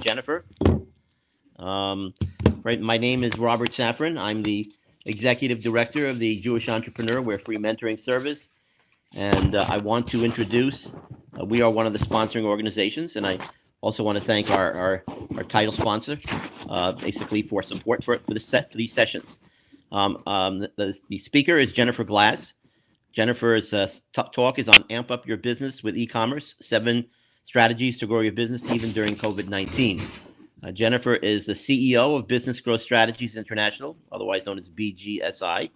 Jennifer. My name is Robert Safran. I'm the Executive Director of the Jewish Entrepreneur. We're a free mentoring service. And I want to introduce, we are one of the sponsoring organizations, and I also want to thank our title sponsor, basically for support for these sessions. The speaker is Jennifer Glass. Jennifer's talk is on Amp Up Your Business with eCommerce, 7 strategies to grow your business even during COVID-19. Jennifer is the CEO of Business Growth Strategies International, otherwise known as BGSI.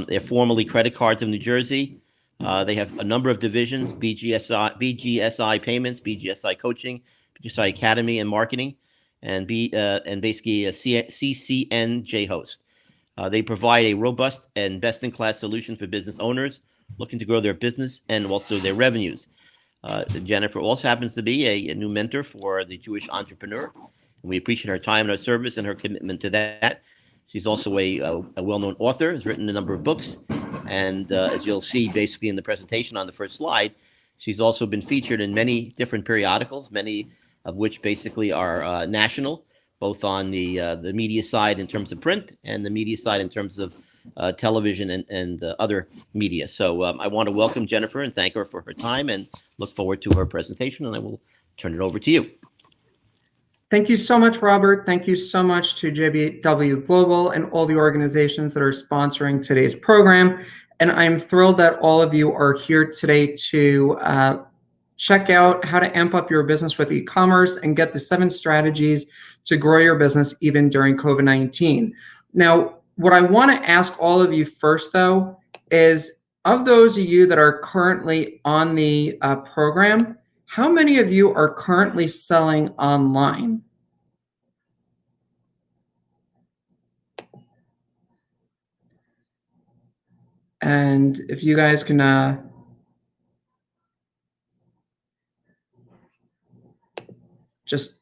They're formerly Credit Cards of New Jersey. They have a number of divisions: BGSIPayments, BGSI Coaching, BGSI Academy and Marketing, and basically a CCNJ host. They provide a robust and best-in-class solution for business owners looking to grow their business and also their revenues. Jennifer also happens to be a new mentor for the Jewish Entrepreneur. And we appreciate her time and her service and her commitment to that. She's also a well-known author, has written a number of books. And as you'll see basically in the presentation on the first slide, she's also been featured in many different periodicals, many of which basically are national, both on the media side in terms of print and the media side in terms of television and other media. So I want to welcome Jennifer and thank her for her time and look forward to her presentation, and I will turn it over to you. Thank you so much, Robert. Thank you so much to JBW Global and all the organizations that are sponsoring today's program. And I'm thrilled that all of you are here today to check out how to amp up your business with e-commerce and get the 7 strategies to grow your business even during COVID-19. Now, what I want to ask all of you first, though, is of those of you that are currently on the program, how many of you are currently selling online? And if you guys can just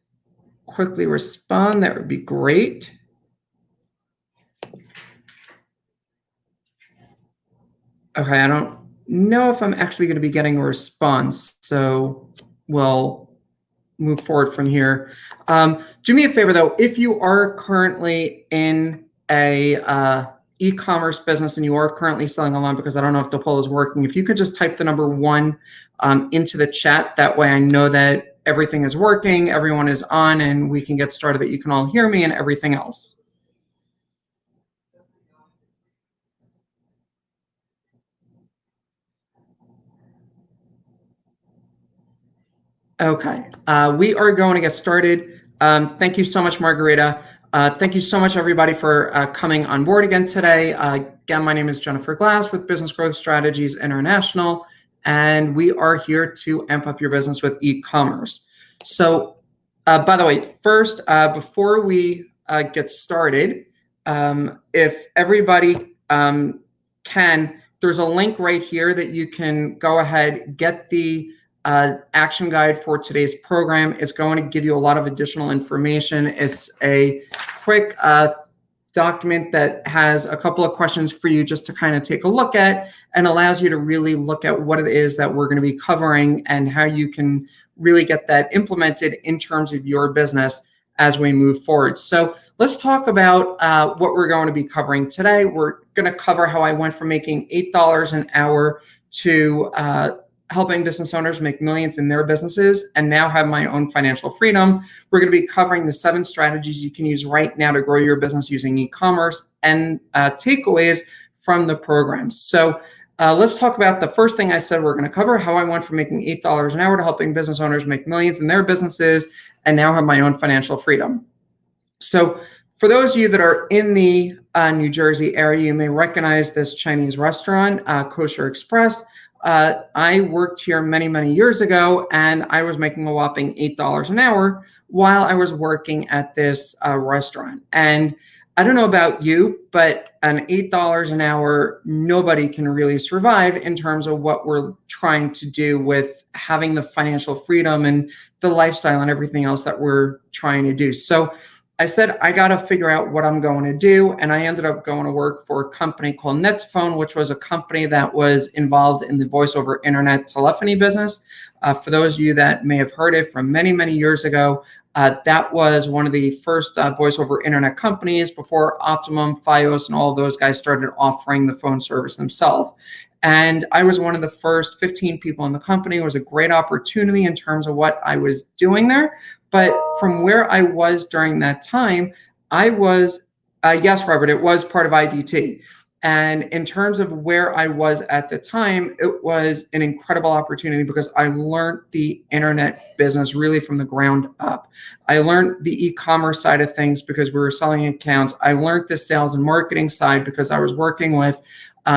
quickly respond, that would be great. Okay, I don't know if I'm actually going to be getting a response, so we'll move forward from here. Do me a favor, though, if you are currently in a e-commerce business and you are currently selling online, because I don't know if the poll is working, if you could just type the number 1 into the chat, that way I know that everything is working, everyone is on, and we can get started, that you can all hear me and everything else. Okay, we are going to get started. Thank you so much, Margarita. Thank you so much, everybody, for coming on board again today. Again, my name is Jennifer Glass with Business Growth Strategies International, and we are here to amp up your business with e-commerce. So, by the way, first, before we get started, if everybody can, there's a link right here that you can go ahead, get the action guide for today's program. It's going to give you a lot of additional information. It's a quick document that has a couple of questions for you just to kind of take a look at, and allows you to really look at what it is that we're going to be covering and how you can really get that implemented in terms of your business as we move forward. So let's talk about what we're going to be covering today. We're going to cover how I went from making $8 an hour to helping business owners make millions in their businesses and now have my own financial freedom. We're going to be covering the 7 strategies you can use right now to grow your business using e-commerce and takeaways from the program. So let's talk about the first thing I said we're going to cover, how I went from making $8 an hour to helping business owners make millions in their businesses and now have my own financial freedom. So for those of you that are in the New Jersey area, you may recognize this Chinese restaurant, Kosher Express. I worked here many, many years ago, and I was making a whopping $8 an hour while I was working at this restaurant. And I don't know about you, but an $8 an hour, nobody can really survive in terms of what we're trying to do with having the financial freedom and the lifestyle and everything else that we're trying to do. So I said, I got to figure out what I'm going to do. And I ended up going to work for a company called Netphone, which was a company that was involved in the voice over internet telephony business. For those of you that may have heard it from many, many years ago, that was one of the first voice over internet companies before Optimum, Fios, and all of those guys started offering the phone service themselves. And I was one of the first 15 people in the company. It was a great opportunity in terms of what I was doing there. But from where I was during that time, I was, yes, Robert, it was part of IDT. And in terms of where I was at the time, it was an incredible opportunity because I learned the internet business really from the ground up. I learned the e-commerce side of things because we were selling accounts. I learned the sales and marketing side because I was working with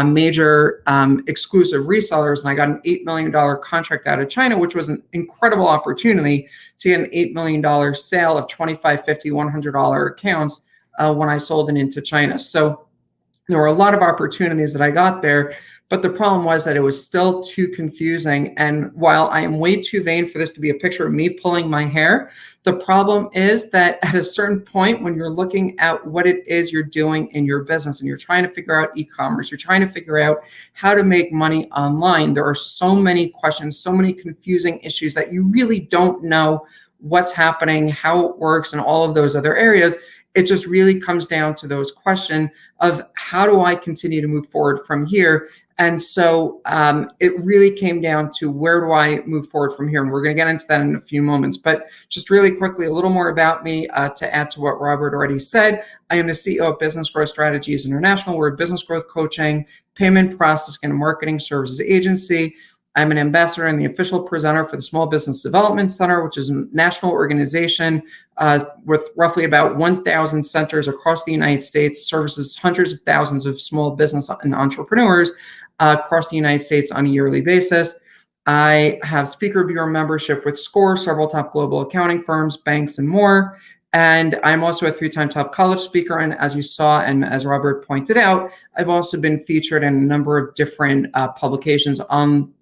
major exclusive resellers, and I got an $8 million contract out of China, which was an incredible opportunity to get an $8 million sale of $25, $50, $100 accounts when I sold it into China. So there were a lot of opportunities that I got there, but the problem was that it was still too confusing. And while I am way too vain for this to be a picture of me pulling my hair, the problem is that at a certain point when you're looking at what it is you're doing in your business and you're trying to figure out e-commerce, you're trying to figure out how to make money online, there are so many questions, so many confusing issues that you really don't know what's happening, how it works, and all of those other areas. It just really comes down to those questions of how do I continue to move forward from here? And so it really came down to where do I move forward from here? And we're going to get into that in a few moments. But just really quickly, a little more about me to add to what Robert already said. I am the CEO of Business Growth Strategies International. We're a business growth coaching, payment processing, and marketing services agency. I'm an ambassador and the official presenter for the Small Business Development Center, which is a national organization with roughly about 1,000 centers across the United States, services hundreds of thousands of small business and entrepreneurs across the United States on a yearly basis. I have speaker bureau membership with SCORE, several top global accounting firms, banks, and more. And I'm also a 3-time top college speaker. And as you saw, and as Robert pointed out, I've also been featured in a number of different publications on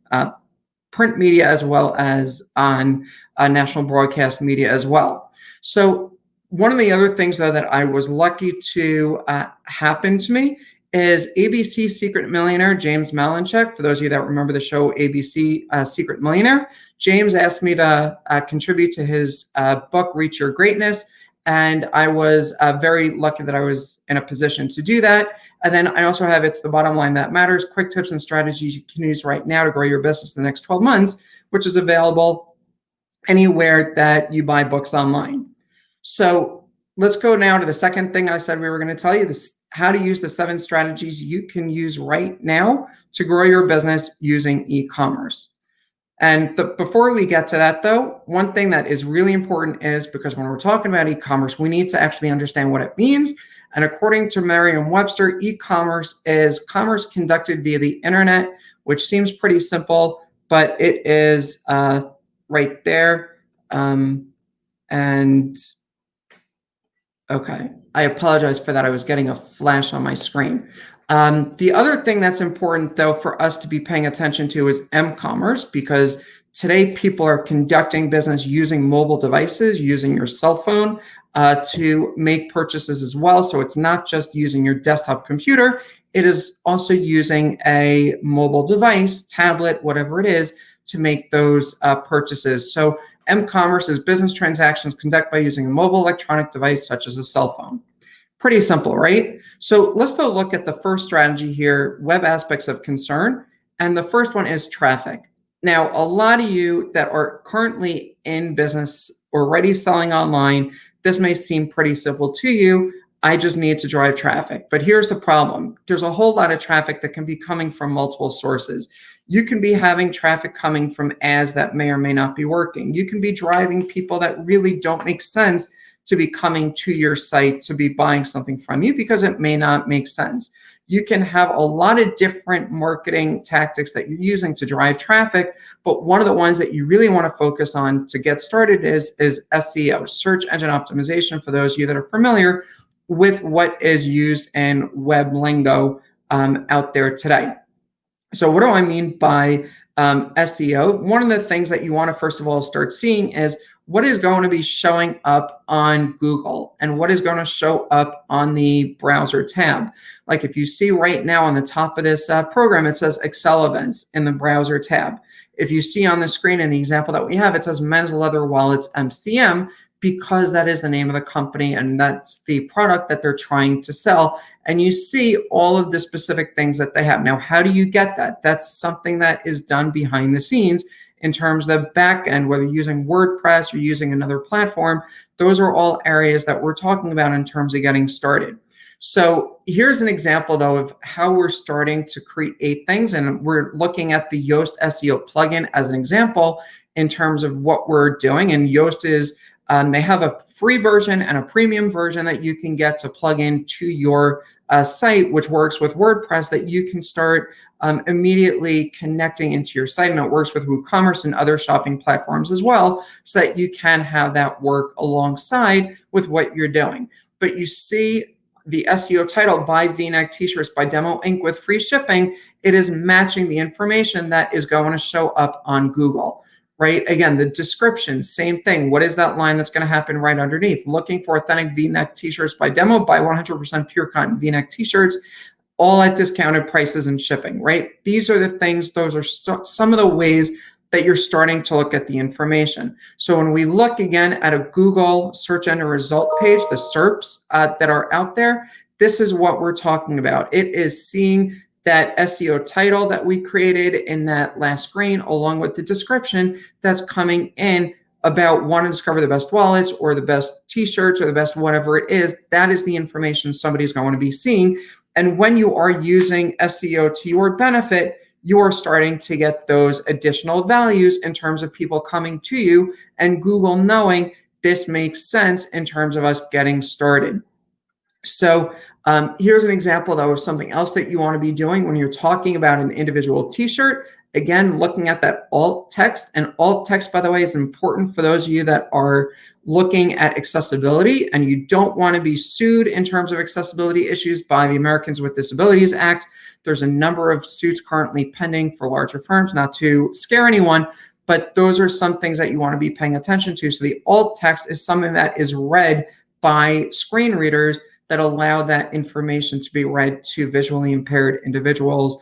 print media as well as on national broadcast media as well. So one of the other things, though, that I was lucky to happen to me is ABC Secret Millionaire, James Malinchak. For those of you that remember the show ABC Secret Millionaire, James asked me to contribute to his book, Reach Your Greatness. And I was very lucky that I was in a position to do that. And then I also have It's the Bottom Line That Matters, quick tips and strategies you can use right now to grow your business in the next 12 months, which is available anywhere that you buy books online. So let's go now to the second thing I said we were going to tell you, this how to use the 7 strategies you can use right now to grow your business using e-commerce. And before we get to that, though, one thing that is really important is because when we're talking about e-commerce, we need to actually understand what it means. And according to Merriam-Webster, e-commerce is commerce conducted via the internet, which seems pretty simple, but it is right there. And okay, I apologize for that. I was getting a flash on my screen. The other thing that's important, though, for us to be paying attention to is m-commerce, because today people are conducting business using mobile devices, using your cell phone to make purchases as well. So it's not just using your desktop computer. It is also using a mobile device, tablet, whatever it is, to make those purchases. So m-commerce is business transactions conducted by using a mobile electronic device such as a cell phone. Pretty simple, right? So let's go look at the first strategy here, web aspects of concern. And the first one is traffic. Now, a lot of you that are currently in business already selling online, this may seem pretty simple to you. I just need to drive traffic. But here's the problem. There's a whole lot of traffic that can be coming from multiple sources. You can be having traffic coming from ads that may or may not be working. You can be driving people that really don't make sense to be coming to your site to be buying something from you because it may not make sense. You can have a lot of different marketing tactics that you're using to drive traffic, but one of the ones that you really want to focus on to get started is SEO, search engine optimization, for those of you that are familiar with what is used in web lingo out there today. So what do I mean by SEO? One of the things that you want to first of all start seeing is what is going to be showing up on Google and what is going to show up on the browser tab. Like if you see right now on the top of this program, it says Excel events in the browser tab. If you see on the screen in the example that we have, it says Men's Leather Wallets MCM, because that is the name of the company and that's the product that they're trying to sell. And you see all of the specific things that they have. Now, how do you get that? That's something that is done behind the scenes in terms of the back end, whether you're using WordPress or using another platform. Those are all areas that we're talking about in terms of getting started. So here's an example, though, of how we're starting to create things. And we're looking at the Yoast SEO plugin as an example in terms of what we're doing. And Yoast is, they have a free version and a premium version that you can get to plug into your site, which works with WordPress, that you can start immediately connecting into your site. And it works with WooCommerce and other shopping platforms as well, so that you can have that work alongside with what you're doing. But you see the SEO title, Buy V-neck T-shirts by Demo Inc. with free shipping. It is matching the information that is going to show up on Google. Right? Again, the description, same thing. What is that line that's going to happen right underneath? Looking for authentic V-neck T-shirts by Demo, buy 100% pure cotton V-neck T-shirts, all at discounted prices and shipping, right? These are the things, those are some of the ways that you're starting to look at the information. So when we look again at a Google search engine result page, the SERPs that are out there, this is what we're talking about. It is seeing that SEO title that we created in that last screen, along with the description that's coming in about want to discover the best wallets or the best T-shirts or the best whatever it is. That is the information somebody's going to be seeing. And when you are using SEO to your benefit, you are starting to get those additional values in terms of people coming to you and Google knowing this makes sense in terms of us getting started. So here's an example, though, of something else that you want to be doing when you're talking about an individual T-shirt. Again, looking at that alt text. And alt text, by the way, is important for those of you that are looking at accessibility and you don't want to be sued in terms of accessibility issues by the Americans with Disabilities Act. There's a number of suits currently pending for larger firms, not to scare anyone, but those are some things that you want to be paying attention to. So the alt text is something that is read by screen readers that allow that information to be read to visually impaired individuals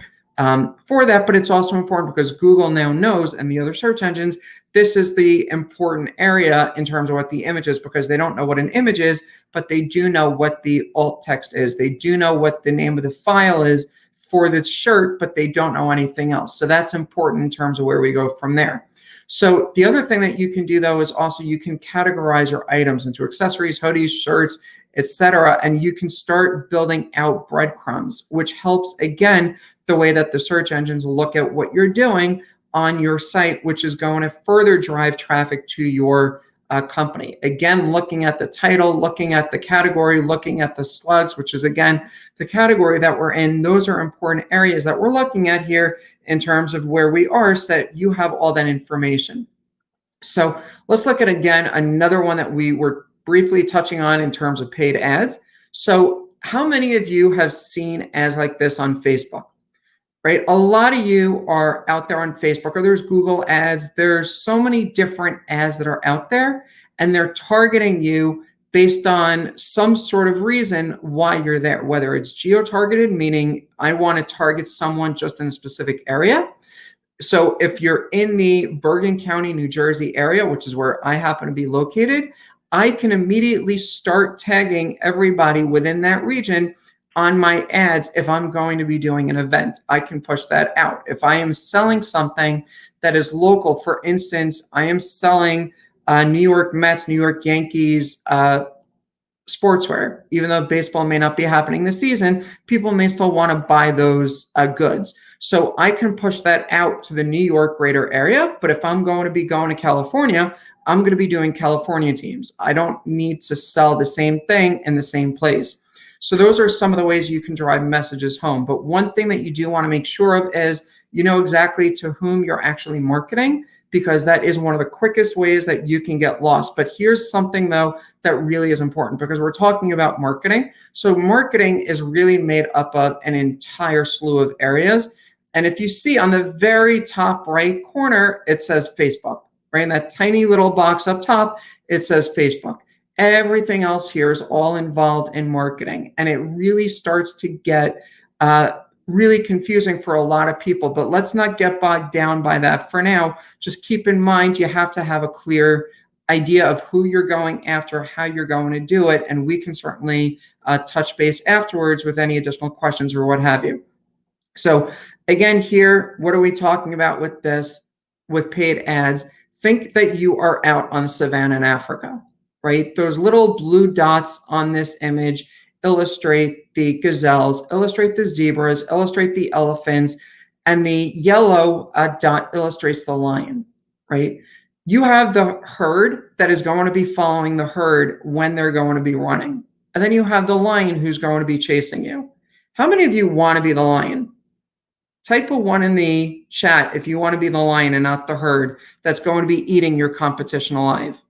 for that. But it's also important because Google now knows, and the other search engines, this is the important area in terms of what the image is, because they don't know what an image is, but they do know what the alt text is. They do know what the name of the file is for the shirt, but they don't know anything else. So that's important in terms of where we go from there. So the other thing that you can do, though, is also you can categorize your items into accessories, hoodies, shirts, etc. And you can start building out breadcrumbs, which helps, again, the way that the search engines look at what you're doing on your site, which is going to further drive traffic to your company. Again, looking at the title, looking at the category, looking at the slugs, which is, again, the category that we're in. Those are important areas that we're looking at here in terms of where we are, so that you have all that information. So let's look at, again, another one that we were briefly touching on in terms of paid ads. So how many of you have seen ads like this on Facebook? Right? A lot of you are out there on Facebook, or there's Google ads. There's so many different ads that are out there, and they're targeting you based on some sort of reason why you're there, whether it's geo-targeted, meaning I want to target someone just in a specific area. So if you're in the Bergen County, New Jersey area, which is where I happen to be located, I can immediately start tagging everybody within that region on my ads. If I'm going to be doing an event, I can push that out. If I am selling something that is local, for instance, I am selling New York Mets, New York Yankees sportswear. Even though baseball may not be happening this season, people may still want to buy those goods. So I can push that out to the New York greater area. But if I'm going to be going to California, I'm going to be doing California teams. I don't need to sell the same thing in the same place. So those are some of the ways you can drive messages home. But one thing that you do want to make sure of is you know exactly to whom you're actually marketing, because that is one of the quickest ways that you can get lost. But here's something, though, that really is important, because we're talking about marketing. So marketing is really made up of an entire slew of areas. And if you see on the very top right corner, it says Facebook, right? In that tiny little box up top, it says Facebook. Everything else here is all involved in marketing. And it really starts to get really confusing for a lot of people, but let's not get bogged down by that for now. Just keep in mind, you have to have a clear idea of who you're going after, how you're going to do it, and we can certainly touch base afterwards with any additional questions or what have you. So again, here, what are we talking about with this, with paid ads? Think that you are out on savanna in Africa, right? Those little blue dots on this image illustrate the gazelles, illustrate the zebras, illustrate the elephants, and the yellow dot illustrates the lion, right? You have the herd that is going to be following the herd when they're going to be running. And then you have the lion who's going to be chasing you. How many of you want to be the lion? Type a 1 in the chat if you want to be the lion and not the herd that's going to be eating your competition alive.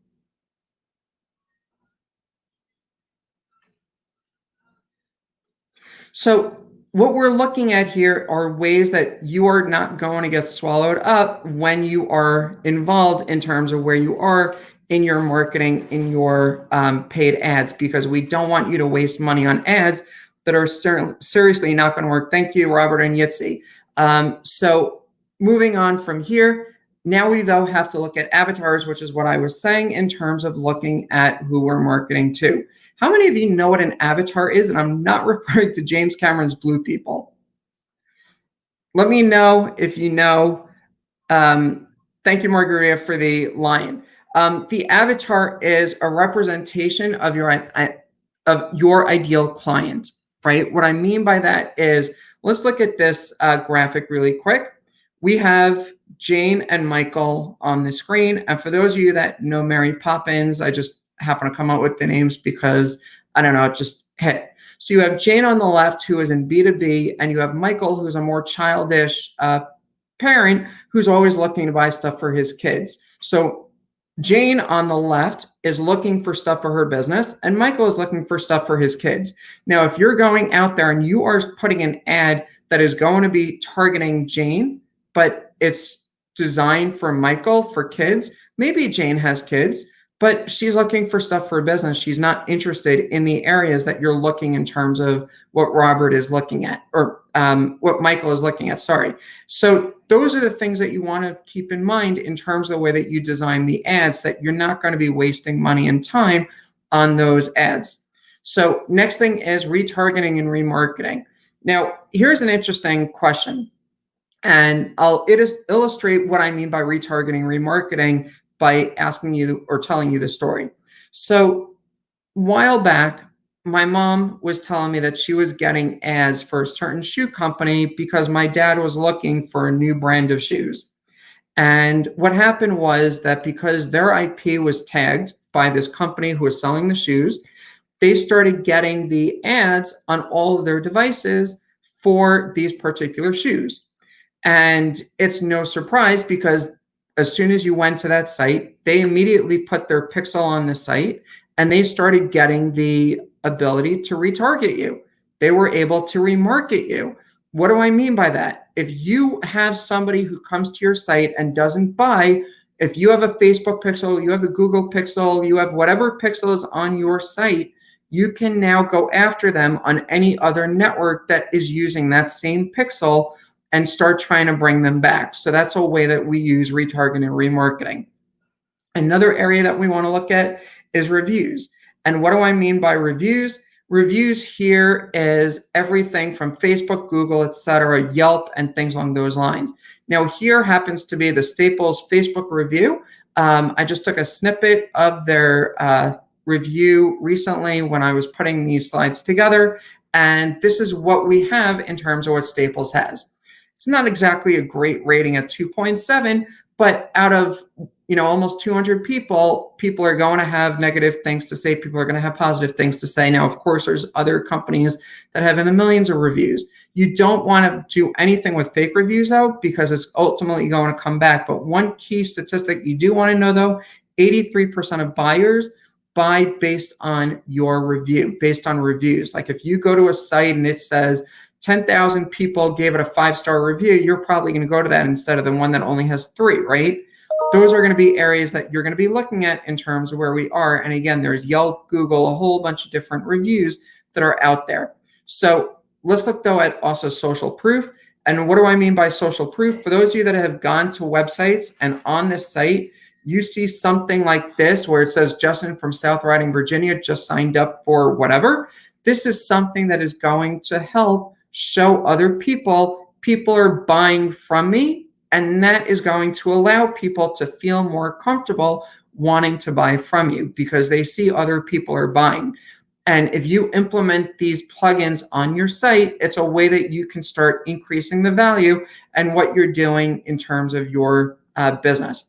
So what we're looking at here are ways that you are not going to get swallowed up when you are involved in terms of where you are in your marketing, in your paid ads, because we don't want you to waste money on ads that are seriously not going to work. Thank you, Robert and Yitzi. So moving on from here, now we though have to look at avatars, which is what I was saying in terms of looking at who we're marketing to. How many of you know what an avatar is? And I'm not referring to James Cameron's Blue People. Let me know if you know. Thank you, Margarita, for the lion. The avatar is a representation of your ideal client, right? What I mean by that is, let's look at this graphic really quick. We have Jane and Michael on the screen. And for those of you that know Mary Poppins, I just happen to come up with the names because, I don't know, it just hit. So you have Jane on the left, who is in B2B, and you have Michael, who's a more childish parent who's always looking to buy stuff for his kids. So Jane on the left is looking for stuff for her business, and Michael is looking for stuff for his kids. Now, if you're going out there and you are putting an ad that is going to be targeting Jane, but it's designed for Michael for kids, maybe Jane has kids, but she's looking for stuff for business. She's not interested in the areas that you're looking in terms of what Robert is looking at, or what Michael is looking at, sorry. So those are the things that you want to keep in mind in terms of the way that you design the ads, that you're not going to be wasting money and time on those ads. So next thing is retargeting and remarketing. Now, here's an interesting question, and I'll illustrate what I mean by retargeting, remarketing by asking you or telling you the story. So a while back, my mom was telling me that she was getting ads for a certain shoe company because my dad was looking for a new brand of shoes. And what happened was that because their IP was tagged by this company who was selling the shoes, they started getting the ads on all of their devices for these particular shoes. And it's no surprise because as soon as you went to that site, they immediately put their pixel on the site and they started getting the ability to retarget you. They were able to remarket you. What do I mean by that? If you have somebody who comes to your site and doesn't buy, if you have a Facebook pixel, you have the Google pixel, you have whatever pixel is on your site, you can now go after them on any other network that is using that same pixel and start trying to bring them back. So that's a way that we use retargeting and remarketing. Another area that we want to look at is reviews. And what do I mean by reviews? Reviews here is everything from Facebook, Google, etc., Yelp, and things along those lines. Now here happens to be the Staples Facebook review. I just took a snippet of their review recently when I was putting these slides together. And this is what we have in terms of what Staples has. It's not exactly a great rating at 2.7, but out of almost 200 people are going to have negative things to say. People are going to have positive things to say. Now, of course, there's other companies that have in the millions of reviews. You don't want to do anything with fake reviews, though, because it's ultimately going to come back. But one key statistic you do want to know, though, 83% of buyers buy based on your review, based on reviews. Like if you go to a site and it says 10,000 people gave it a 5-star review, you're probably going to go to that instead of the one that only has 3, right? Those are going to be areas that you're going to be looking at in terms of where we are. And again, there's Yelp, Google, a whole bunch of different reviews that are out there. So Let's look though at also social proof. And what do I mean by social proof? For those of you that have gone to websites and on this site, you see something like this where it says Justin from South Riding, Virginia just signed up for whatever. This is something that is going to help show other people are buying from me, and that is going to allow people to feel more comfortable wanting to buy from you because they see other people are buying. And if you implement these plugins on your site, it's a way that you can start increasing the value and what you're doing in terms of your business.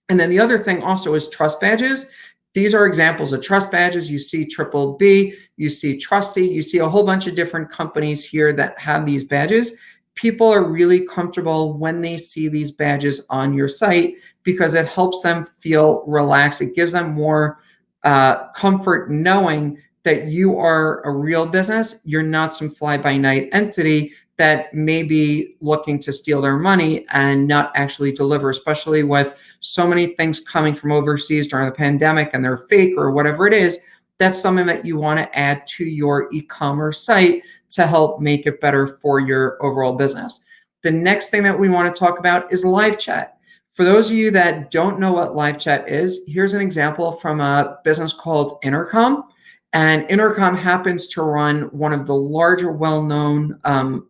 And then the other thing also is trust badges. These are examples of trust badges. You see Triple B, you see Trusty, you see a whole bunch of different companies here that have these badges. People are really comfortable when they see these badges on your site because it helps them feel relaxed. It gives them more comfort knowing that you are a real business. You're not some fly-by-night entity that may be looking to steal their money and not actually deliver, especially with so many things coming from overseas during the pandemic and they're fake or whatever it is. That's something that you want to add to your e-commerce site to help make it better for your overall business. The next thing that we want to talk about is live chat. For those of you that don't know what live chat is, here's an example from a business called Intercom. And Intercom happens to run one of the larger, well-known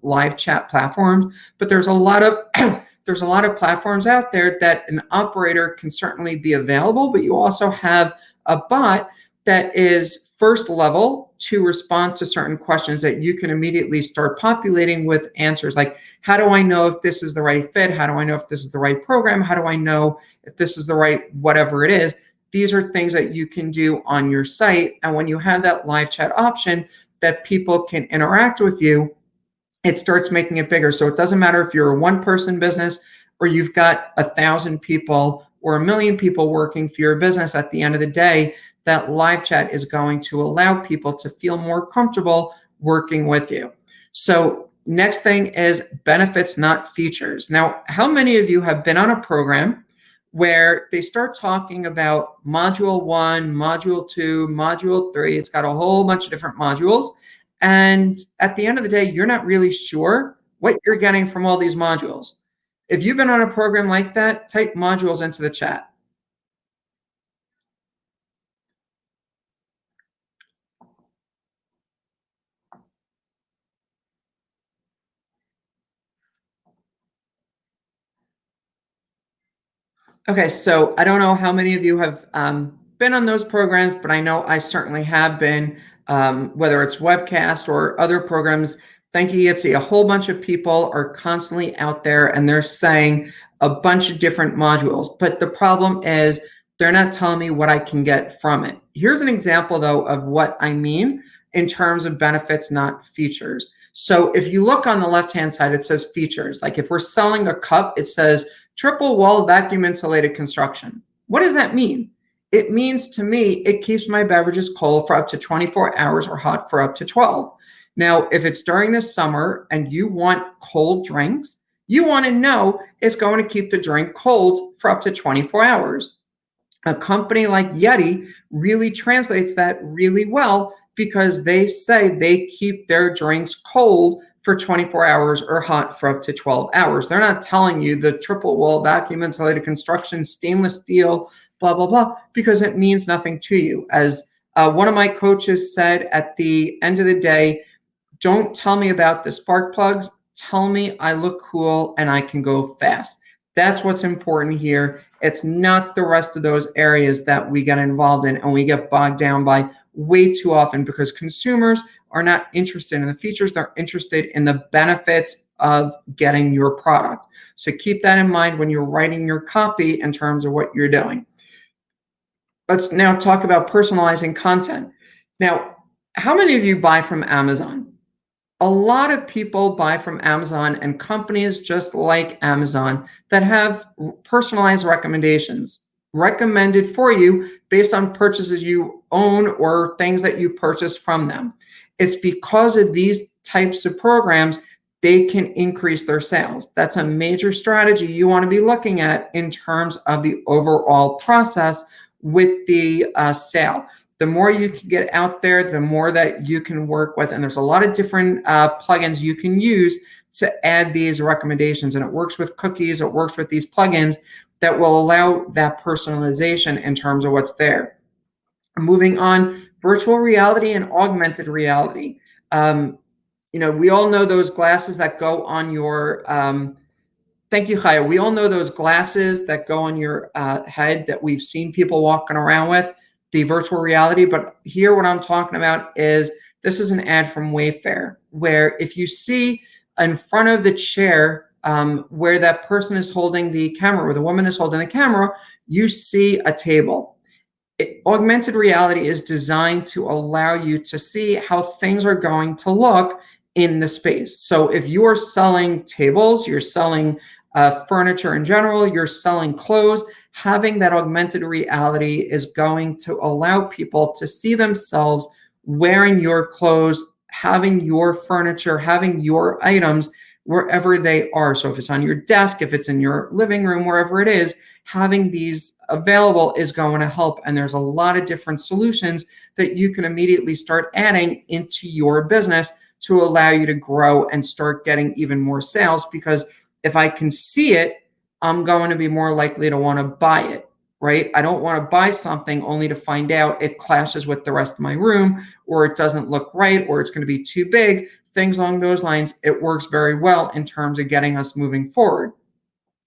live chat platforms. But there's a lot of there's a lot of platforms out there that an operator can certainly be available, but you also have a bot that is first level to respond to certain questions that you can immediately start populating with answers like, how do I know if this is the right fit? How do I know if this is the right program? How do I know if this is the right whatever it is? These are things that you can do on your site. And when you have that live chat option that people can interact with you, it starts making it bigger. So it doesn't matter if you're a one-person business or you've got 1,000 people or 1 million people working for your business. At the end of the day, that live chat is going to allow people to feel more comfortable working with you. So next thing is benefits, not features. Now, how many of you have been on a program where they start talking about module 1, module 2, module 3. It's got a whole bunch of different modules. And at the end of the day, you're not really sure what you're getting from all these modules. If you've been on a program like that, type modules into the chat. Okay, so I don't know how many of you have been on those programs, but I know I certainly have been, whether it's webcast or other programs. Thank you, Yitzi. A whole bunch of people are constantly out there and they're saying a bunch of different modules, but the problem is they're not telling me what I can get from it. Here's an example though of what I mean in terms of benefits, not features. So if you look on the left-hand side, it says features. Like if we're selling a cup, it says triple wall vacuum insulated construction. What does that mean? It means to me, it keeps my beverages cold for up to 24 hours or hot for up to 12. Now, if it's during the summer and you want cold drinks, you want to know it's going to keep the drink cold for up to 24 hours. A company like Yeti really translates that really well because they say they keep their drinks cold for 24 hours or hot for up to 12 hours. They're not telling you the triple wall vacuum insulated construction, stainless steel, blah, blah, blah, because it means nothing to you. As one of my coaches said at the end of the day, don't tell me about the spark plugs. Tell me I look cool and I can go fast. That's what's important here. It's not the rest of those areas that we get involved in and we get bogged down by way too often because consumers are not interested in the features. They're interested in the benefits of getting your product. So keep that in mind when you're writing your copy in terms of what you're doing. Let's now talk about personalizing content. Now, how many of you buy from Amazon? A lot of people buy from Amazon and companies just like Amazon that have personalized recommendations recommended for you based on purchases you own or things that you purchased from them. It's because of these types of programs, they can increase their sales. That's a major strategy you want to be looking at in terms of the overall process with the sale. the more you can get out there, the more that you can work with. And there's a lot of different plugins you can use to add these recommendations. And it works with cookies, it works with these plugins that will allow that personalization in terms of what's there. Moving on, virtual reality and augmented reality. We all know those glasses that go on your, thank you, Chaya. We all know those glasses that go on your head that we've seen people walking around with, the virtual reality. But here what I'm talking about is, this is an ad from Wayfair, where if you see in front of the chair where that person is holding the camera, where the woman is holding the camera, you see a table. Augmented reality is designed to allow you to see how things are going to look in the space. So if you are selling tables, you're selling furniture in general, you're selling clothes, having that augmented reality is going to allow people to see themselves wearing your clothes, having your furniture, having your items wherever they are. So if it's on your desk, if it's in your living room, wherever it is, having these available is going to help. And there's a lot of different solutions that you can immediately start adding into your business to allow you to grow and start getting even more sales. Because if I can see it, I'm going to be more likely to want to buy it, right? I don't want to buy something only to find out it clashes with the rest of my room, or it doesn't look right, or it's going to be too big, things along those lines. It works very well in terms of getting us moving forward.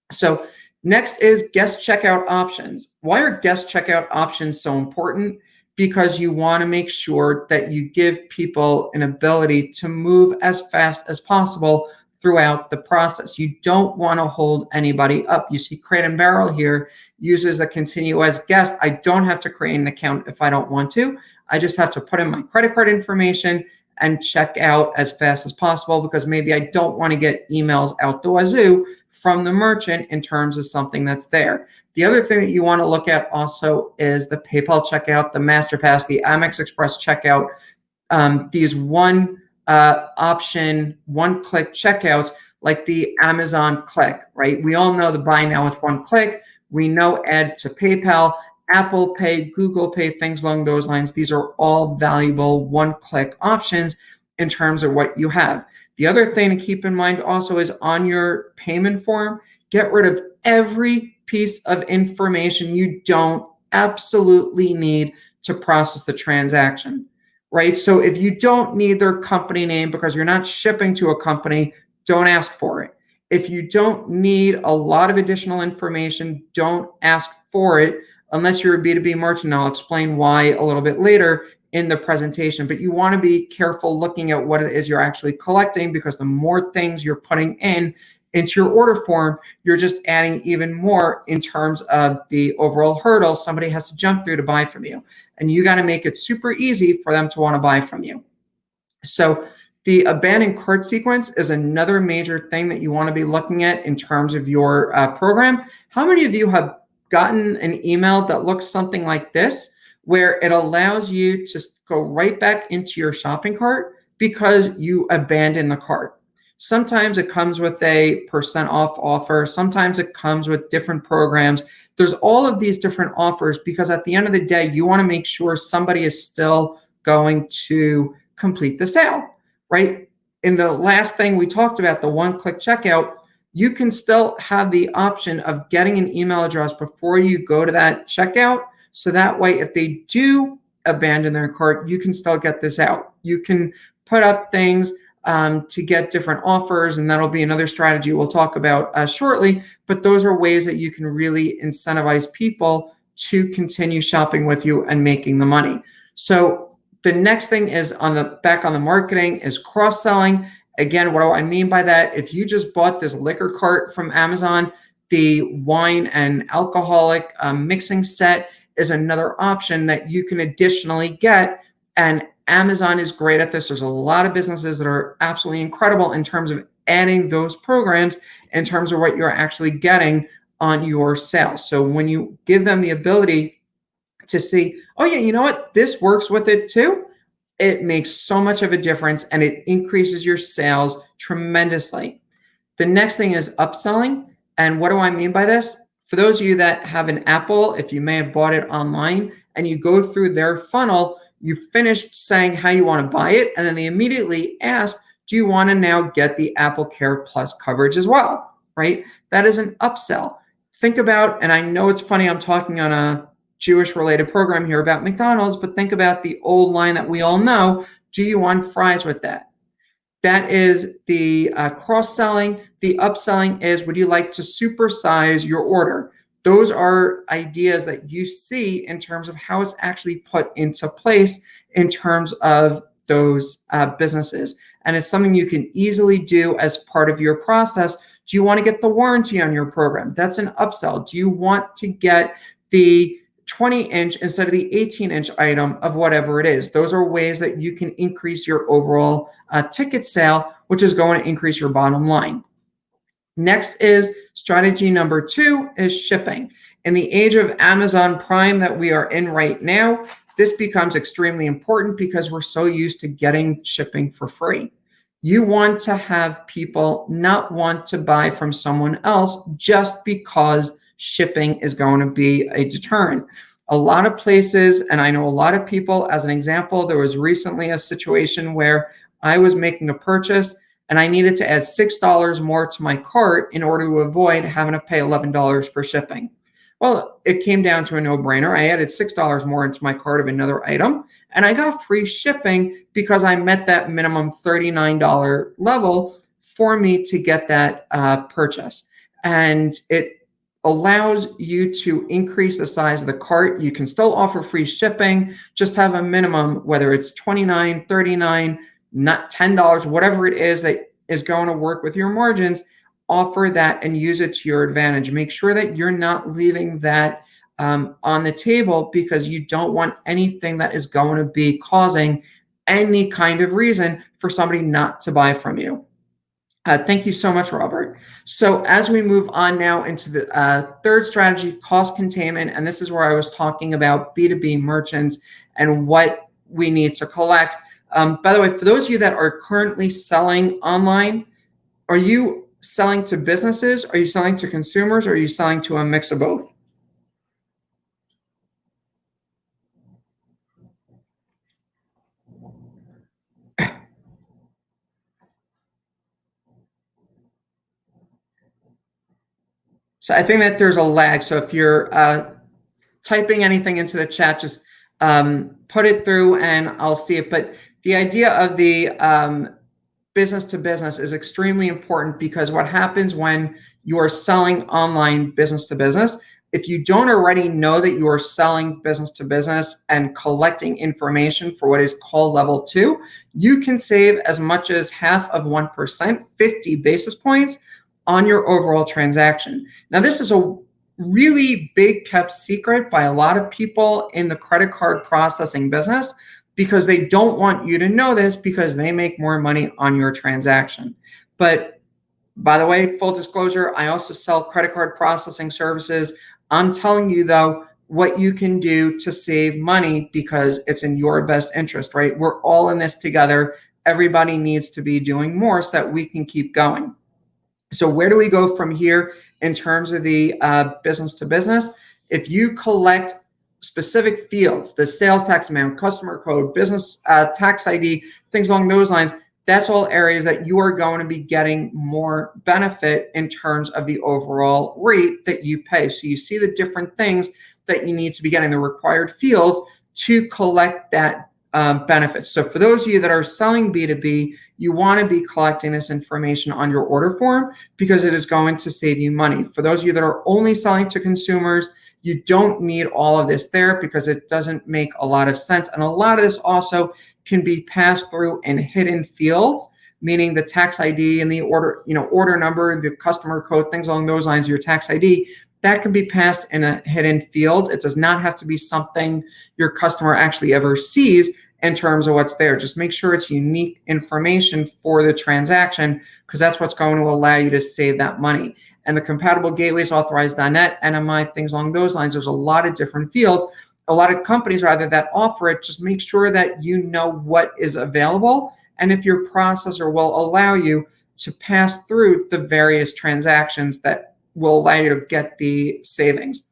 So next is guest checkout options. Why are guest checkout options so important? Because you want to make sure that you give people an ability to move as fast as possible throughout the process. You don't want to hold anybody up. You see Crate and Barrel here uses a continue as guest. I don't have to create an account if I don't want to. I just have to put in my credit card information and check out as fast as possible, because maybe I don't want to get emails out the wazoo from the merchant in terms of something that's there. The other thing that you want to look at also is the PayPal checkout, the MasterPass, the Amex Express checkout, these one-option, one-click checkouts like the Amazon click, right? We all know the buy now with one click. We know add to PayPal, Apple Pay, Google Pay, things along those lines. These are all valuable one-click options in terms of what you have. The other thing to keep in mind also is on your payment form, get rid of every piece of information you don't absolutely need to process the transaction, right? So if you don't need their company name because you're not shipping to a company, don't ask for it. If you don't need a lot of additional information, don't ask for it unless you're a B2B merchant. I'll explain why a little bit later in the presentation, but you want to be careful looking at what it is you're actually collecting, because the more things you're putting into your order form, you're just adding even more in terms of the overall hurdle somebody has to jump through to buy from you. And you got to make it super easy for them to want to buy from you. So the abandoned cart sequence is another major thing that you want to be looking at in terms of your program. How many of you have gotten an email that looks something like this, where it allows you to go right back into your shopping cart because you abandoned the cart? Sometimes it comes with a % off offer. Sometimes it comes with different programs. There's all of these different offers because at the end of the day, you want to make sure somebody is still going to complete the sale, right? In the last thing we talked about, the one-click checkout, you can still have the option of getting an email address before you go to that checkout. So that way, if they do abandon their cart, you can still get this out. You can put up things to get different offers, and that'll be another strategy we'll talk about shortly. But those are ways that you can really incentivize people to continue shopping with you and making the money. So the next thing is back on the marketing is cross-selling. Again, what do I mean by that? If you just bought this liquor cart from Amazon, the wine and alcoholic mixing set is another option that you can additionally get. And Amazon is great at this. There's a lot of businesses that are absolutely incredible in terms of adding those programs in terms of what you're actually getting on your sales. So when you give them the ability to see, oh yeah, you know what, this works with it too, it makes so much of a difference and it increases your sales tremendously. The next thing is upselling. And what do I mean by this? For those of you that have an Apple, if you may have bought it online, and you go through their funnel, you finish saying how you want to buy it, and then they immediately ask, do you want to now get the Apple Care Plus coverage as well, right? That is an upsell. Think about, and I know it's funny, I'm talking on a Jewish related program here about McDonald's, but think about the old line that we all know, do you want fries with that? That is the cross-selling. The upselling is, would you like to supersize your order? Those are ideas that you see in terms of how it's actually put into place in terms of those businesses. And it's something you can easily do as part of your process. Do you want to get the warranty on your program? That's an upsell. Do you want to get the 20-inch instead of the 18-inch item of whatever it is? Those are ways that you can increase your overall ticket sale, which is going to increase your bottom line. Next is strategy number 2 is shipping. In the age of Amazon Prime that we are in right now, this becomes extremely important because we're so used to getting shipping for free. You want to have people not want to buy from someone else just because shipping is going to be a deterrent. A lot of places, and I know a lot of people, as an example, there was recently a situation where I was making a purchase and I needed to add $6 more to my cart in order to avoid having to pay $11 for shipping. Well, it came down to a no-brainer. I added $6 more into my cart of another item, and I got free shipping because I met that minimum $39 level for me to get that purchase. And it allows you to increase the size of the cart. You can still offer free shipping, just have a minimum, whether it's $29, $39, not $10, whatever it is that is going to work with your margins. Offer that and use it to your advantage. Make sure that you're not leaving that on the table because you don't want anything that is going to be causing any kind of reason for somebody not to buy from you. Thank you so much, Robert. So as we move on now into the third strategy, cost containment, and this is where I was talking about B2B merchants and what we need to collect. By the way, for those of you that are currently selling online, are you selling to businesses? Are you selling to consumers? Or are you selling to a mix of both? So I think that there's a lag. So if you're typing anything into the chat, just put it through and I'll see it. But the idea of the business to business is extremely important because what happens when you are selling online business to business, if you don't already know that you are selling business to business and collecting information for what is called level 2, you can save as much as 0.5%, 50 basis points on your overall transaction. Now, this is a really big kept secret by a lot of people in the credit card processing business because they don't want you to know this because they make more money on your transaction. But by the way, full disclosure, I also sell credit card processing services. I'm telling you though, what you can do to save money because it's in your best interest, right? We're all in this together. Everybody needs to be doing more so that we can keep going. So where do we go from here in terms of the business to business? If you collect specific fields, the sales tax amount, customer code, business tax ID, things along those lines, that's all areas that you are going to be getting more benefit in terms of the overall rate that you pay. So you see the different things that you need to be getting, the required fields to collect that benefit. So for those of you that are selling B2B, you want to be collecting this information on your order form because it is going to save you money. For those of you that are only selling to consumers, you don't need all of this there because it doesn't make a lot of sense. And a lot of this also can be passed through in hidden fields, meaning the tax ID and the order, order number, the customer code, things along those lines, your tax ID, that can be passed in a hidden field. It does not have to be something your customer actually ever sees in terms of what's there. Just make sure it's unique information for the transaction because that's what's going to allow you to save that money. And the compatible gateways, authorized.net, NMI, things along those lines, there's a lot of different fields. A lot of companies rather that offer it, just make sure that you know what is available and if your processor will allow you to pass through the various transactions that will allow you to get the savings.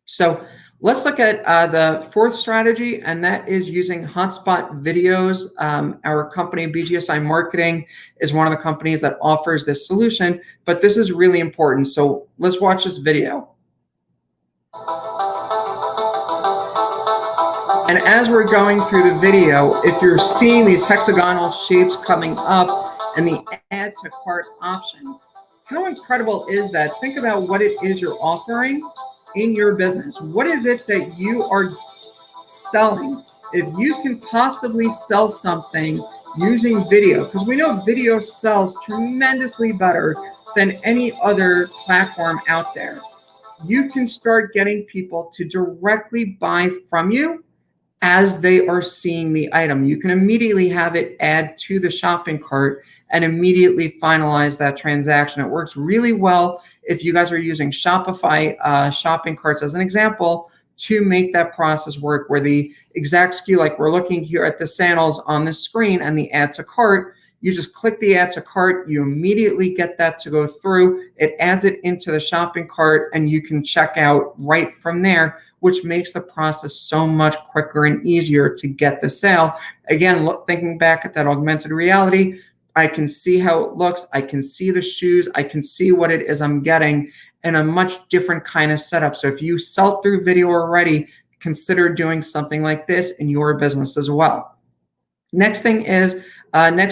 So Let's look at the fourth strategy, and that is using hotspot videos. Our company, BGSI Marketing, is one of the companies that offers this solution, but this is really important. So let's watch this video. And as we're going through the video, if you're seeing these hexagonal shapes coming up and the add to cart option, how incredible is that? Think about what it is you're offering in your business. What is it that you are selling? If you can possibly sell something using video, because we know video sells tremendously better than any other platform out there, you can start getting people to directly buy from you as they are seeing the item. You can immediately have it add to the shopping cart and immediately finalize that transaction. It works really well if you guys are using Shopify shopping carts as an example to make that process work, where the exact SKU, like we're looking here at the sandals on the screen and the add to cart, you just click the add to cart, you immediately get that to go through, it adds it into the shopping cart, and you can check out right from there, which makes the process so much quicker and easier to get the sale. Again, thinking back at that augmented reality, I can see how it looks, I can see the shoes, I can see what it is I'm getting in a much different kind of setup. So if you sell through video already, consider doing something like this in your business as well. Next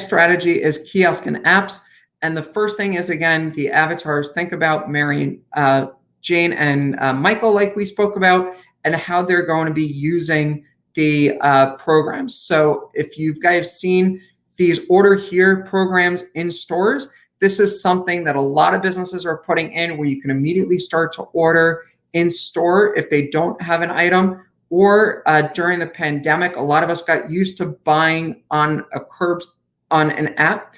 strategy is kiosk and apps. And the first thing is, again, the avatars. Think about Mary, Jane, and Michael, like we spoke about, and how they're going to be using the programs. So if you guys seen these order here programs in stores, this is something that a lot of businesses are putting in, where you can immediately start to order in store if they don't have an item. Or during the pandemic, a lot of us got used to buying on an app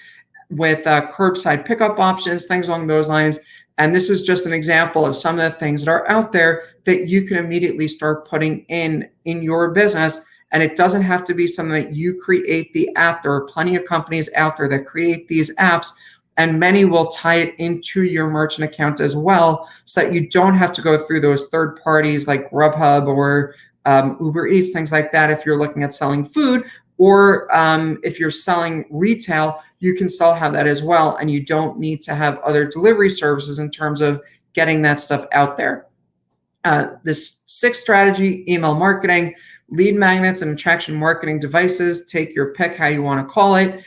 with curbside pickup options, things along those lines. And this is just an example of some of the things that are out there that you can immediately start putting in your business. And it doesn't have to be something that you create the app. There are plenty of companies out there that create these apps, and many will tie it into your merchant account as well, so that you don't have to go through those third parties like Grubhub or Uber Eats, things like that. If you're looking at selling food, or if you're selling retail, you can still have that as well. And you don't need to have other delivery services in terms of getting that stuff out there. This sixth strategy, email marketing, lead magnets and attraction marketing devices. Take your pick, how you want to call it.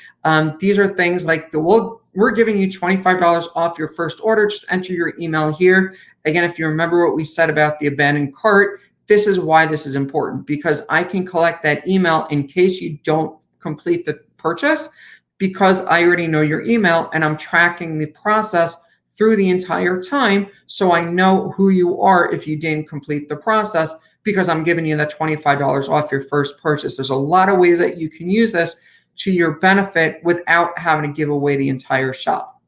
These are things like we're giving you $25 off your first order. Just enter your email here. Again, if you remember what we said about the abandoned cart, this is why this is important, because I can collect that email in case you don't complete the purchase, because I already know your email and I'm tracking the process through the entire time. So I know who you are if you didn't complete the process, because I'm giving you that $25 off your first purchase. There's a lot of ways that you can use this to your benefit without having to give away the entire shop.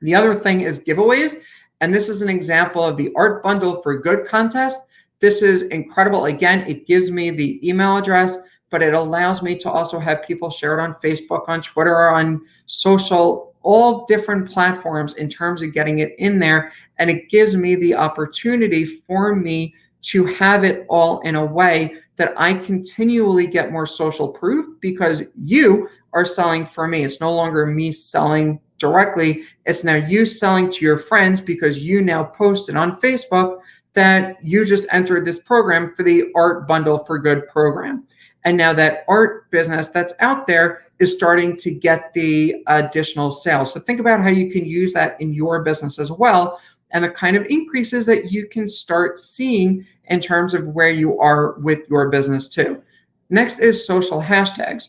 The other thing is giveaways. And this is an example of the Art Bundle for Good contest. This is incredible. Again, it gives me the email address, but it allows me to also have people share it on Facebook, on Twitter, on social, all different platforms in terms of getting it in there. And it gives me the opportunity for me to have it all in a way that I continually get more social proof, because you are selling for me. It's no longer me selling directly. It's now you selling to your friends, because you now posted on Facebook that you just entered this program for the Art Bundle for Good program. And now that art business that's out there is starting to get the additional sales. So think about how you can use that in your business as well, and the kind of increases that you can start seeing in terms of where you are with your business too. Next is social hashtags.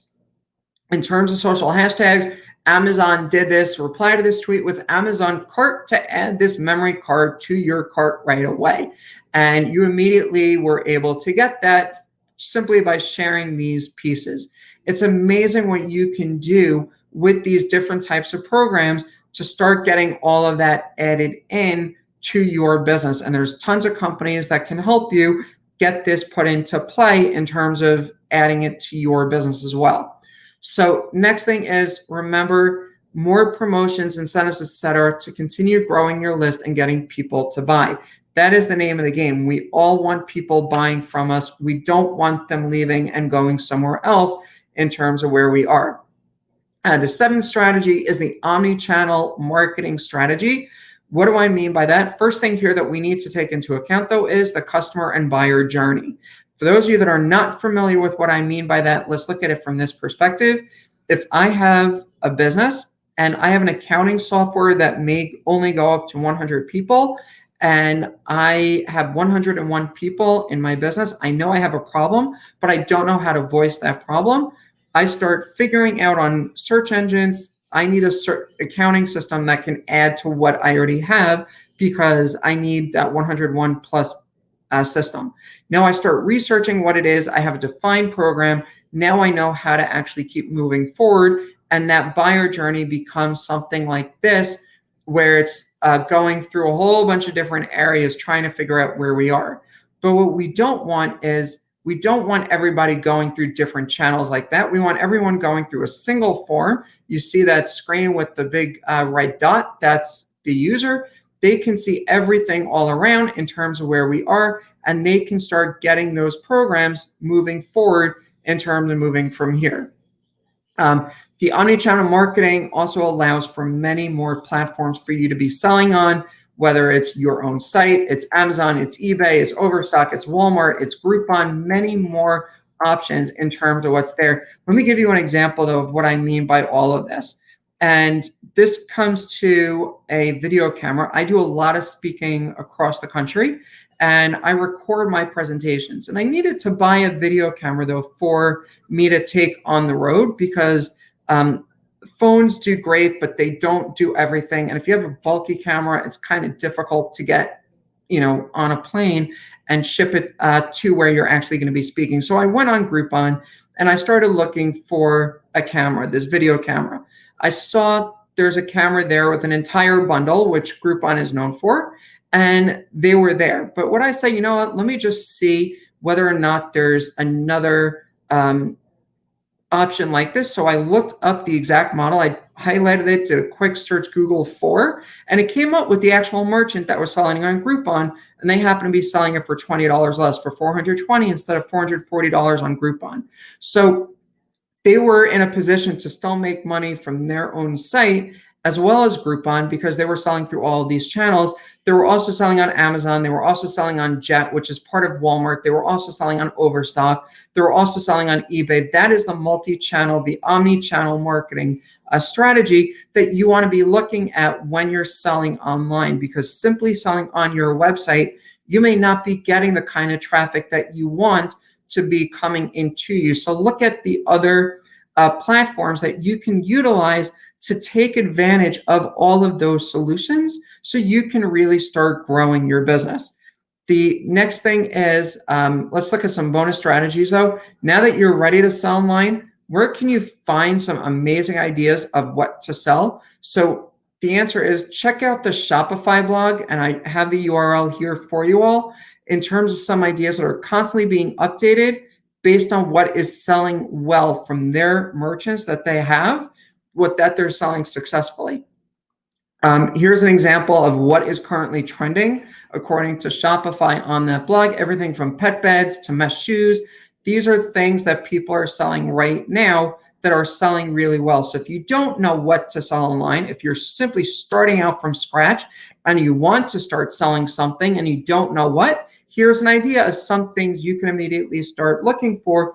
In terms of social hashtags, Amazon did this. Reply to this tweet with Amazon cart to add this memory card to your cart right away. And you immediately were able to get that simply by sharing these pieces. It's amazing what you can do with these different types of programs to start getting all of that added in to your business. And there's tons of companies that can help you get this put into play in terms of adding it to your business as well. So next thing is, remember, more promotions, incentives, etc., to continue growing your list and getting people to buy. That is the name of the game. We all want people buying from us. We don't want them leaving and going somewhere else in terms of where we are. The seventh strategy is the omni-channel marketing strategy. What do I mean by that? First thing here that we need to take into account, though, is the customer and buyer journey. For those of you that are not familiar with what I mean by that, let's look at it from this perspective. If I have a business and I have an accounting software that may only go up to 100 people, and I have 101 people in my business, I know I have a problem, but I don't know how to voice that problem. I start figuring out on search engines, I need a accounting system that can add to what I already have because I need that 101 plus system. Now I start researching what it is. I have a defined program. Now I know how to actually keep moving forward. And that buyer journey becomes something like this, where it's going through a whole bunch of different areas trying to figure out where we are. But what we don't want is, we don't want everybody going through different channels like that. We want everyone going through a single form. You see that screen with the big red dot, that's the user. They can see everything all around in terms of where we are, and they can start getting those programs moving forward in terms of moving from here. The omnichannel marketing also allows for many more platforms for you to be selling on, whether it's your own site, it's Amazon, it's eBay, it's Overstock, it's Walmart, it's Groupon, many more options in terms of what's there. Let me give you an example, though, of what I mean by all of this. And this comes to a video camera. I do a lot of speaking across the country, and I record my presentations. And I needed to buy a video camera, though, for me to take on the road, because phones do great, but they don't do everything. And if you have a bulky camera, it's kind of difficult to get, on a plane and ship it to where you're actually going to be speaking. So I went on Groupon and I started looking for a camera, this video camera. I saw there's a camera there with an entire bundle, which Groupon is known for, and they were there. But what I say, you know what, let me just see whether or not there's another option like this. So I looked up the exact model. I highlighted it, did a quick search Google for, and it came up with the actual merchant that was selling on Groupon, and they happen to be selling it for $20 less, for $420 instead of $440 on Groupon. So they were in a position to still make money from their own site as well as Groupon, because they were selling through all of these channels. They were also selling on Amazon. They were also selling on Jet, which is part of Walmart. They were also selling on Overstock. They were also selling on eBay. That is the multi-channel, the omni-channel marketing strategy that you want to be looking at when you're selling online, because simply selling on your website, you may not be getting the kind of traffic that you want to be coming into you. So look at the other platforms that you can utilize to take advantage of all of those solutions so you can really start growing your business. The next thing is, let's look at some bonus strategies, though. Now that you're ready to sell online, where can you find some amazing ideas of what to sell? So the answer is, check out the Shopify blog, and I have the URL here for you all, in terms of some ideas that are constantly being updated based on what is selling well from their merchants that they have, that they're selling successfully. Here's an example of what is currently trending according to Shopify on that blog. Everything from pet beds to mesh shoes. These are things that people are selling right now that are selling really well. So if you don't know what to sell online, if you're simply starting out from scratch and you want to start selling something and you don't know what, here's an idea of some things you can immediately start looking for.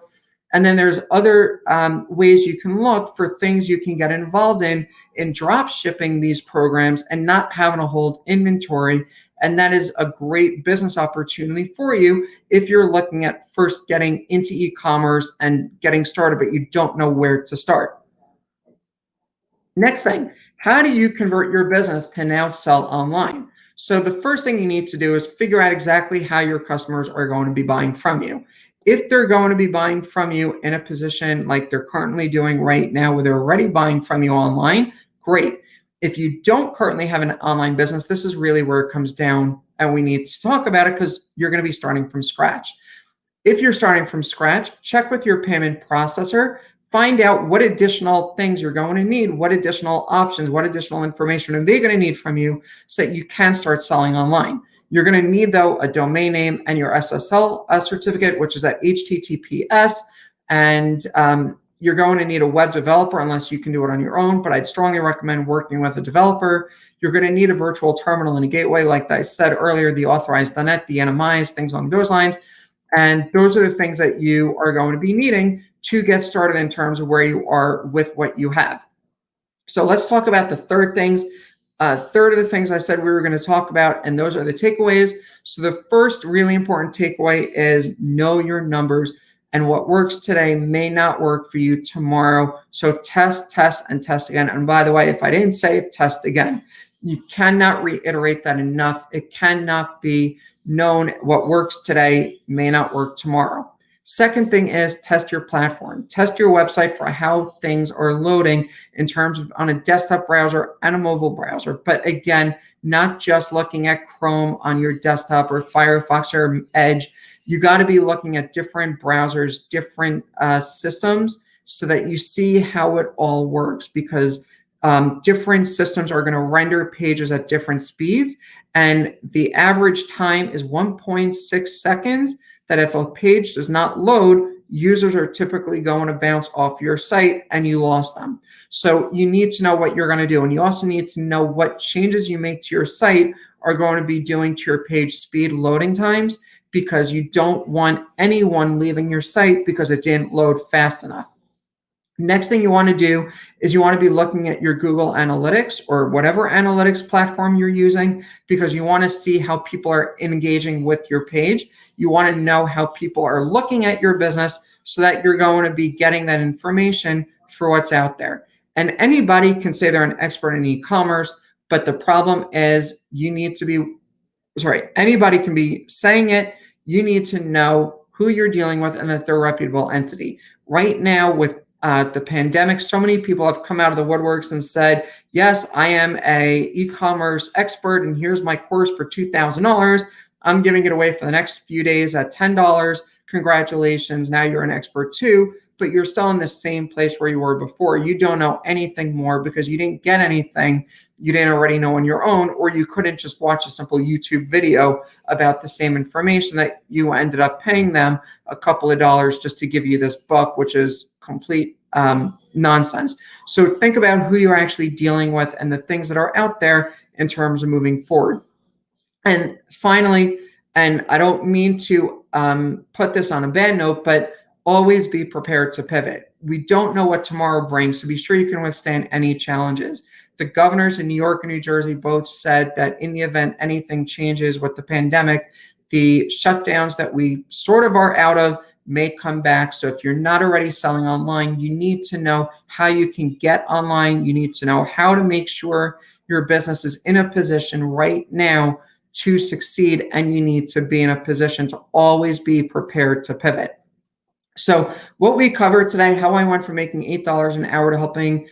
And then there's other ways you can look for things you can get involved in drop shipping these programs and not having to hold inventory. And that is a great business opportunity for you if you're looking at first getting into e-commerce and getting started, but you don't know where to start. Next thing, how do you convert your business to now sell online? So the first thing you need to do is figure out exactly how your customers are going to be buying from you. If they're going to be buying from you in a position like they're currently doing right now, where they're already buying from you online, great. If you don't currently have an online business, this is really where it comes down, and we need to talk about it because you're going to be starting from scratch. If you're starting from scratch, check with your payment processor, find out what additional things you're going to need, what additional options, what additional information are they going to need from you so that you can start selling online. You're going to need, though, a domain name and your SSL certificate, which is at HTTPS. And you're going to need a web developer unless you can do it on your own, but I'd strongly recommend working with a developer. You're going to need a virtual terminal and a gateway, like I said earlier, the authorized.net, the NMIs, things along those lines. And those are the things that you are going to be needing to get started in terms of where you are with what you have. So let's talk about the third things. Third of the things I said we were going to talk about, and those are the takeaways. So the first really important takeaway is know your numbers, and what works today may not work for you tomorrow. So test, test, and test again. And by the way, if I didn't say it, test again. You cannot reiterate that enough. It cannot be known what works today may not work tomorrow. Second thing is test your platform. Test your website for how things are loading in terms of on a desktop browser and a mobile browser. But again, not just looking at Chrome on your desktop or Firefox or Edge. You got to be looking at different browsers, different systems, so that you see how it all works, because different systems are going to render pages at different speeds. And the average time is 1.6 seconds. That if a page does not load, users are typically going to bounce off your site and you lost them. So you need to know what you're going to do. And you also need to know what changes you make to your site are going to be doing to your page speed loading times, because you don't want anyone leaving your site because it didn't load fast enough. Next thing you want to do is you want to be looking at your Google Analytics or whatever analytics platform you're using, because you want to see how people are engaging with your page. You want to know how people are looking at your business, so that you're going to be getting that information for what's out there. And anybody can say they're an expert in e-commerce, but the problem is anybody can be saying it. You need to know who you're dealing with and that they're a reputable entity. Right now with the pandemic, so many people have come out of the woodworks and said, yes, I am a e-commerce expert and here's my course for $2,000. I'm giving it away for the next few days at $10. Congratulations, now you're an expert too, but you're still in the same place where you were before. You don't know anything more because you didn't get anything you didn't already know on your own, or you couldn't just watch a simple YouTube video about the same information that you ended up paying them a couple of dollars just to give you this book, which is complete nonsense. So think about who you're actually dealing with and the things that are out there in terms of moving forward. And finally, and I don't mean to put this on a bad note, but always be prepared to pivot. We don't know what tomorrow brings, so be sure you can withstand any challenges. The governors in New York and New Jersey both said that in the event anything changes with the pandemic, the shutdowns that we sort of are out of may come back. So if you're not already selling online, you need to know how you can get online. You need to know how to make sure your business is in a position right now to succeed, and you need to be in a position to always be prepared to pivot. So what we covered today, how I went from making $8 an hour to helping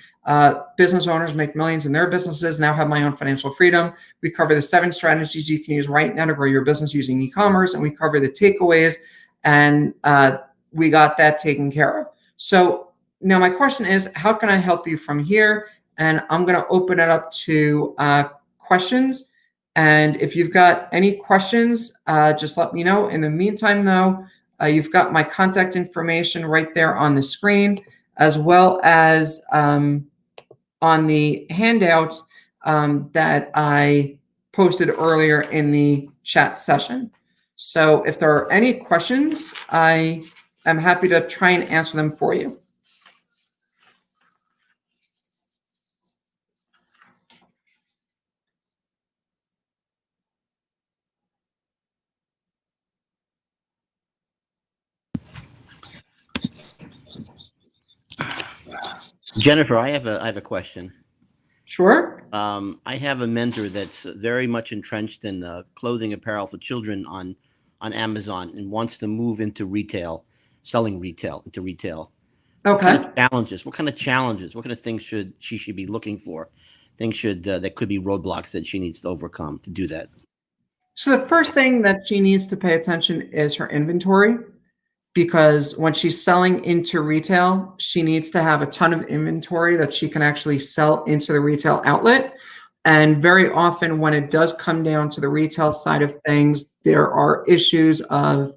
business owners make millions in their businesses, now have my own financial freedom. We cover the 7 strategies you can use right now to grow your business using e-commerce, and we cover the takeaways, and we got that taken care of. So now my question is, how can I help you from here? And I'm going to open it up to questions. And if you've got any questions, just let me know. In the meantime, though, you've got my contact information right there on the screen, as well as on the handouts that I posted earlier in the chat session. So if there are any questions, I am happy to try and answer them for you. Jennifer, I have a question. Sure. I have a mentor that's very much entrenched in clothing apparel for children on Amazon and wants to move into retail, selling into retail. Okay. What kind of challenges? What kind of things should she be looking for? Things that could be roadblocks that she needs to overcome to do that. So the first thing that she needs to pay attention is her inventory, because when she's selling into retail, she needs to have a ton of inventory that she can actually sell into the retail outlet. And very often when it does come down to the retail side of things, there are issues of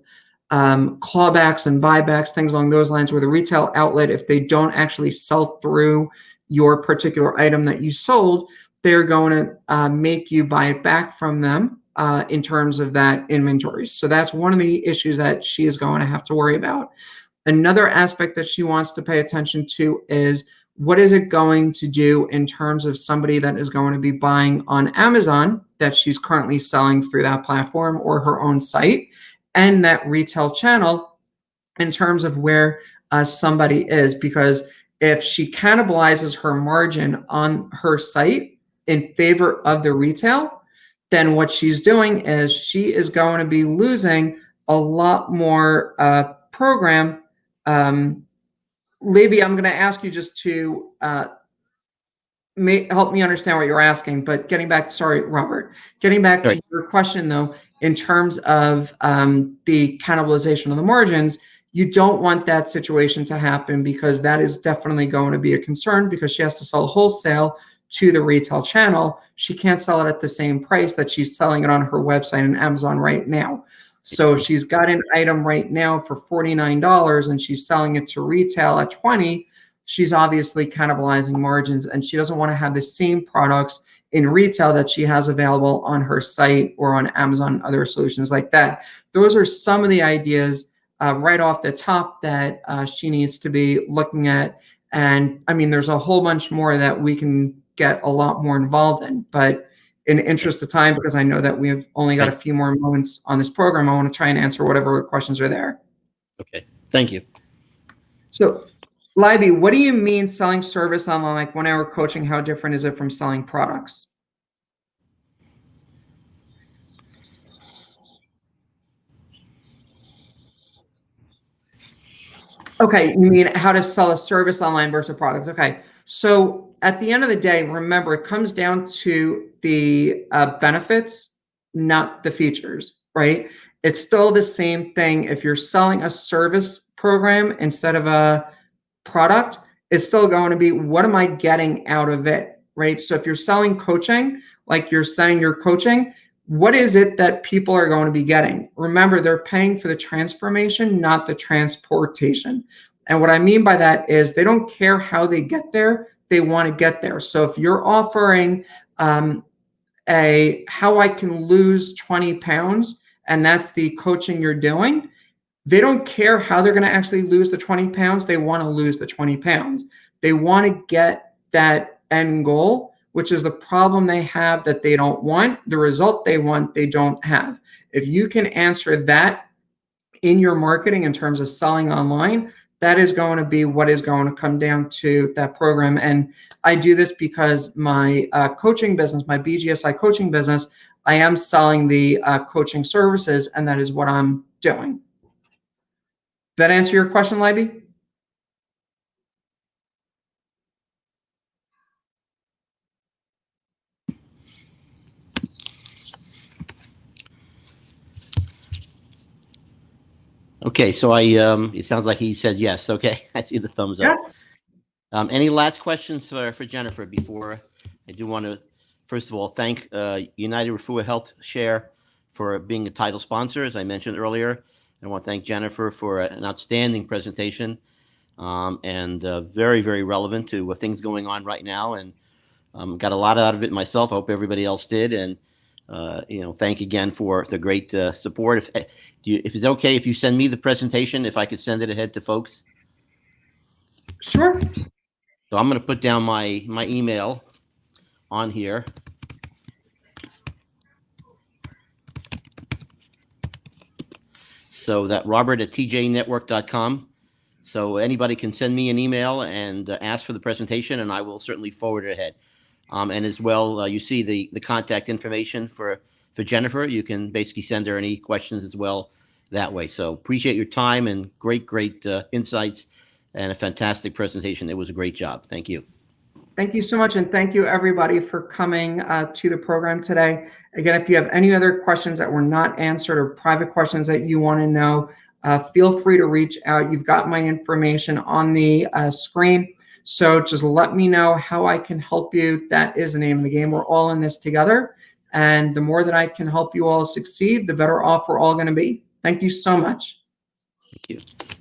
clawbacks and buybacks, things along those lines, where the retail outlet, if they don't actually sell through your particular item that you sold, they're going to make you buy it back from them in terms of that inventory. So that's one of the issues that she is going to have to worry about. Another aspect that she wants to pay attention to is, what is it going to do in terms of somebody that is going to be buying on Amazon that she's currently selling through that platform or her own site, and that retail channel in terms of where somebody is? Because if she cannibalizes her margin on her site in favor of the retail, then what she's doing is she is going to be losing a lot more program. Libby, I'm going to ask you just to help me understand what you're asking, but sorry, Robert, getting back to your question though, in terms of the cannibalization of the margins, you don't want that situation to happen, because that is definitely going to be a concern, because she has to sell wholesale to the retail channel. She can't sell it at the same price that she's selling it on her website and Amazon right now. So if she's got an item right now for $49 and she's selling it to retail at $20, she's obviously cannibalizing margins, and she doesn't want to have the same products in retail that she has available on her site or on Amazon and other solutions like that. Those are some of the ideas right off the top that she needs to be looking at. And I mean, there's a whole bunch more that we can get a lot more involved in, but in the interest of time, because I know that we have only got a few more moments on this program, I want to try and answer whatever questions are there. Okay, thank you. So, Libby, what do you mean selling service online, like 1 hour coaching? How different is it from selling products? Okay, you mean how to sell a service online versus a product. Okay, so at the end of the day, remember, it comes down to the benefits, not the features, right? It's still the same thing. If you're selling a service program instead of a product, it's still going to be, what am I getting out of it, right? So if you're selling coaching, like you're saying you're coaching, what is it that people are going to be getting? Remember, they're paying for the transformation, not the transportation. And what I mean by that is, they don't care how they get there, they want to get there. So if you're offering how I can lose 20 pounds, and that's the coaching you're doing, they don't care how they're going to actually lose the 20 pounds. They want to lose the 20 pounds. They want to get that end goal, which is the problem they have that they don't want. The result they want, they don't have. If you can answer that in your marketing in terms of selling online, that is going to be what is going to come down to that program. And I do this because my coaching business, my BGSI coaching business, I am selling the coaching services, and that is what I'm doing. That answer your question, Libby? Okay, so it sounds like he said yes. Okay, I see the thumbs up. Any last questions for Jennifer before? I do want to, first of all, thank United Refuah Health Share for being a title sponsor, as I mentioned earlier. I want to thank Jennifer for an outstanding presentation, and very, very relevant to things going on right now, and got a lot out of it myself. I hope everybody else did, and thank again for the great support. If it's okay, if you send me the presentation, if I could send it ahead to folks. Sure. So I'm going to put down my email on here. So that robert@tjnetwork.com. So anybody can send me an email and ask for the presentation, and I will certainly forward it ahead. And as well, you see the contact information for Jennifer. You can basically send her any questions as well that way. So appreciate your time and great insights and a fantastic presentation. It was a great job. Thank you. Thank you so much. And thank you everybody for coming to the program today. Again, if you have any other questions that were not answered or private questions that you want to know, feel free to reach out. You've got my information on the screen. So just let me know how I can help you. That is the name of the game. We're all in this together. And the more that I can help you all succeed, the better off we're all going to be. Thank you so much. Thank you.